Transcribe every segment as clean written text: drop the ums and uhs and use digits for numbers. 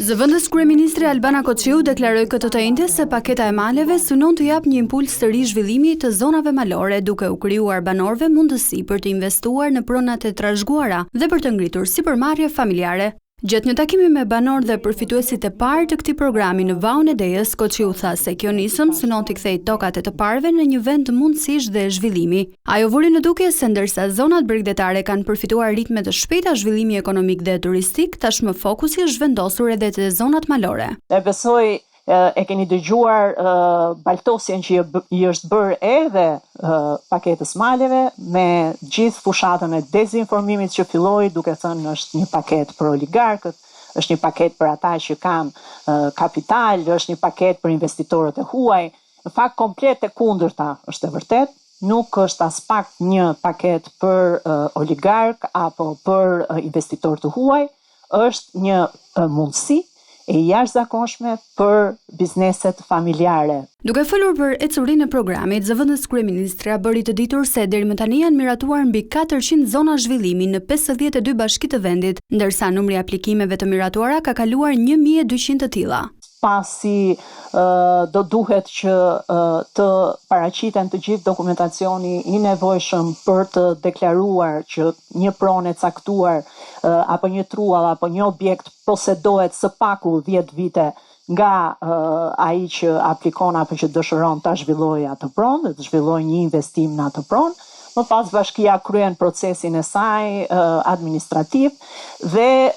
Zëvendës kryeministri Albana Koçiu deklaroi këtë të njëjtën se paketa e maleve synon të japë një impuls të ri zhvillimit të zonave malore, duke u krijuar banorëve mundësi për të investuar në pronat e trashëguara dhe për të ngritur sipërmarrje familjare. Gjatë një takimi me banorë dhe përfituesit e parë të këtij programi në Vaun e Dejës, Koçiu tha se kjo nisëm synon të kthejë tokat e të parëve në një vend mundësish dhe zhvillimi. Ajo vuri në dukje se ndërsa zonat bregdetare kanë përfituar ritme të shpejta zhvillimi ekonomik dhe turistik, tashmë fokusi është vendosur edhe te zonat malore. E besoj e keni dëgjuar baltosjen që i është bërë edhe paketës maleve me gjithë fushatën e dezinformimit që filloi duke thënë është një paketë për oligarkët, është një paketë për ata që kanë kapital, është një paketë për investitorët e huaj. Në fakt komplet e kundërta është e vërtet, nuk është as pak një paketë për oligark apo për investitorë të huaj, është një mundësi e jashtëzakonshme për bizneset familjare. Duke folur për ecurinë e programit, zëvendës kryeministra bëri të ditur se deri më tani janë miratuar mbi 400 zona zhvillimi në 52 bashki të vendit, ndërsa numri i aplikimeve të miratuara ka kaluar 1200 të tilla. Pasi do duhet që të paraqiten të gjithë dokumentacioni i nevojshëm për të deklaruar që një pronë e caktuar apo një truall apo një objekt posedohet së paku 10 vite nga ai që aplikon apo që dëshiron ta zhvillojë atë pronë, dhe të zhvillojë një investim në atë pronë. Më pas bashkia kryen procesin e saj administrativ dhe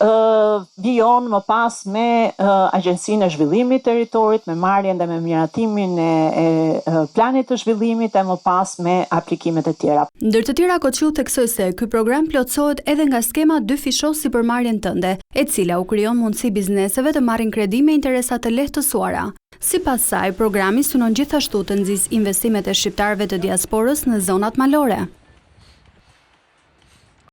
vijon më pas me Agjencinë e Zhvillimit të Territorit, me marrjen dhe me miratimin e planit të zhvillimit e më pas me aplikimet e tjera. Ndër të tjera, Koçiu theksoi se ky program plotësohet edhe nga skema 2 fishos sipërmarrjen tënde, e cila u krijon mundësi bizneseve të marrin kredi me interesa të lehtësuara. Sipas saj, programi synon gjithashtu të nxjisë investimet e shqiptarëve të diasporës në zonat malore.